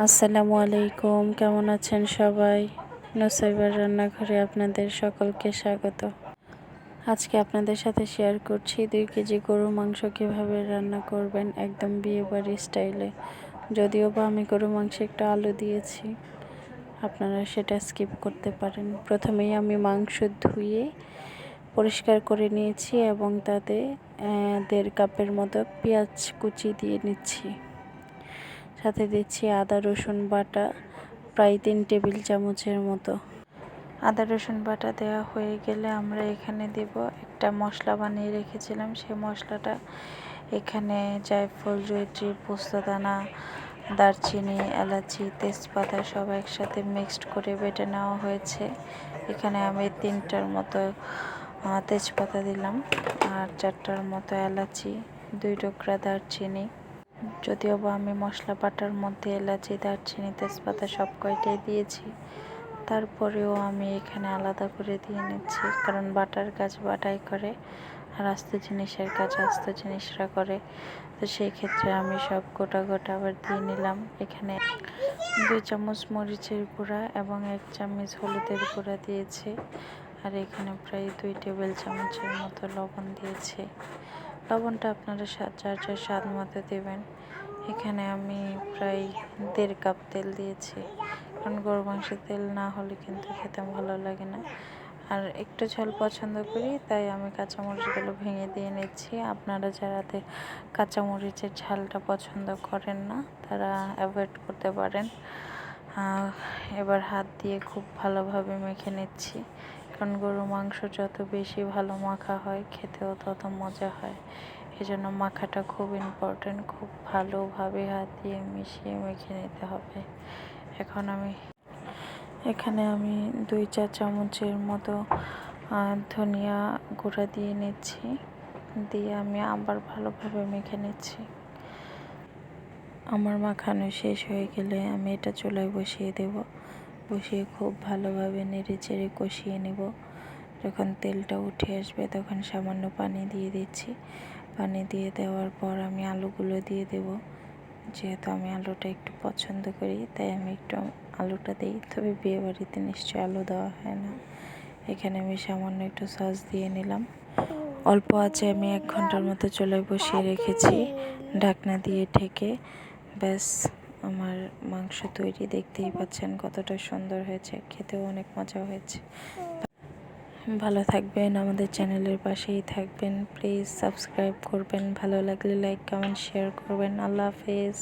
আসসালামু আলাইকুম, কেমন আছেন সবাই? নুসাইবার রান্নাঘরে আপনাদের সকলকে স্বাগত। আজকে আপনাদের সাথে শেয়ার করছি 2 কেজি গরুর মাংস কীভাবে রান্না করবেন একদম বিয়েবাড়ি স্টাইলে। যদিও বা আমি গরুর মাংসে একটু আলু দিয়েছি, আপনারা সেটা স্কিপ করতে পারেন। প্রথমেই আমি মাংস ধুয়ে পরিষ্কার করে নিয়েছি এবং তাতে 1.5 কাপের মতো পেঁয়াজ কুচি দিয়ে নিচ্ছি। সাথে দিচ্ছি আদা রসুন বাটা প্রায় 3 টেবিল চামচের মতো। আদা রসুন বাটা দেওয়া হয়ে গেলে আমরা এখানে দেব একটা মশলা বানিয়ে রেখেছিলাম। সেই মশলাটা এখানে জায়ফল, জয়িত্রী, পোস্তদানা, দারচিনি, এলাচি, তেজপাতা সব একসাথে মিক্সড করে বেটে নেওয়া হয়েছে। এখানে আমি 3টার মতো তেজপাতা দিলাম আর 4টার মতো এলাচি, 2 টুকরা দারচিনি। যদিও বা আমি মশলা বাটার মধ্যে এলাচি, দারচিনি, তেজপাতা সব কয়টাই দিয়েছি, তারপরেও আমি এখানে আলাদা করে দিয়ে নিচ্ছি, কারণ বাটার কাজ বাটাই করে আর আস্ত জিনিসের কাজ আস্ত জিনিসরা করে। তো সেই ক্ষেত্রে আমি সব গোটা গোটা আবার দিয়ে নিলাম। এখানে 2 চামচ মরিচের গুঁড়া এবং 1 চামচ হলুদের গুঁড়া দিয়েছি আর এখানে প্রায় 2 টেবিল চামচের মতো লবণ দিয়েছি। লবণটা আপনারা যার যার স্বাদ মতো দেবেন। এখানে আমি প্রায় 1.5 কাপ তেল দিয়েছি, কারণ গরুর মাংসে তেল না হলে কিন্তু খেতে ভালো লাগে না। আর একটু ঝাল পছন্দ করি, তাই আমি কাঁচামরিচগুলো ভেঙে দিয়ে নিচ্ছি। আপনারা যারা কাঁচামরিচের ঝালটা পছন্দ করেন না, তারা অ্যাভয়েড করতে পারেন। এবার হাত দিয়ে খুব ভালোভাবে মেখে নিচ্ছি, কারণ গরুর মাংস যত বেশি ভালো মাখা হয় খেতেও তত মজা হয়। এজন্য মাখাটা খুব ইম্পর্টেন্ট, খুব ভালোভাবে হাত দিয়ে মিশিয়ে মেখে নিতে হবে। এখানে আমি 2 চা চামচের মতো ধনিয়া গুঁড়া দিয়ে নিচ্ছি, দিয়ে আমি আবার ভালোভাবে মেখে নিচ্ছি। আমার মাখানো শেষ হয়ে গেলে আমি এটা চুলায় বসিয়ে দেব। বসিয়ে খুব ভালোভাবে নেড়ে চেড়ে কষিয়ে নেব। যখন তেলটা উঠে আসবে তখন সামান্য পানি দিয়ে দিচ্ছি। পানি দিয়ে দেওয়ার পর আমি আলুগুলো দিয়ে দেব। যেহেতু আমি আলুটা একটু পছন্দ করি, তাই আমি একটু আলুটা দিই, তবে বিয়েবাড়িতে নিশ্চয়ই আলু দেওয়া হয় না। এখানে আমি সামান্য একটু সস দিয়ে নিলাম। অল্প আছে আমি 1 ঘন্টার মতো চুলায় বসিয়ে রেখেছি ঢাকনা দিয়ে ঢেকে। ব্যাস, আমার মাংস তৈরি। দেখতেই পাচ্ছেন কতটা সুন্দর হয়েছে, খেতেও অনেক মজা হয়েছে। ভালো থাকবেন, আমাদের চ্যানেলের পাশেই থাকবেন। প্লিজ সাবস্ক্রাইব করবেন, ভালো লাগলে লাইক, কমেন্ট, শেয়ার করবেন। আল্লাহ হাফেজ।